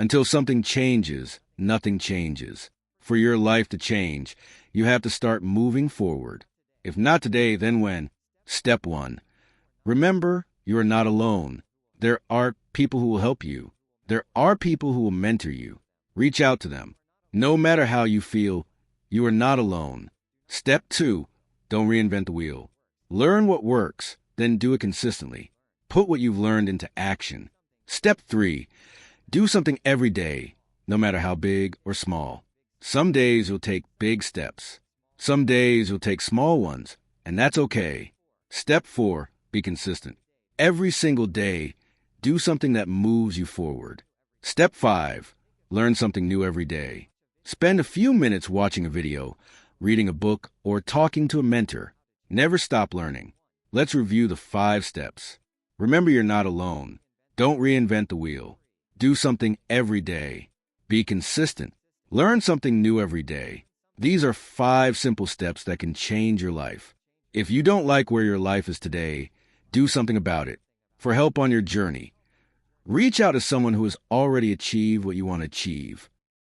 Until something changes, nothing changes. For your life to change, you have to start moving forward. If not today, then when? Step 1. Remember, you are not alone. There are people who will help you. There are people who will mentor you. Reach out to them. No matter how you feel, you are not alone. Step 2. Don't reinvent the wheel. Learn what works, then do it consistently. Put what you've learned into action. Step 3. Do something every day, no matter how big or small. Some days you'll take big steps. Some days you'll take small ones, and that's okay. Step 4. Be consistent. Every single day, do something that moves you forward. Step 5. Learn something new every day. Spend a few minutes watching a video, reading a book, or talking to a mentor. Never stop learning. Let's review the 5 steps. Remember, you're not alone. Don't reinvent the wheel. Do something every day. Be consistent. Learn something new every day. These are 5 simple steps that can change your life. If you don't like where your life is today, do something about it. For help on your journey, reach out to someone who has already achieved what you want to achieve.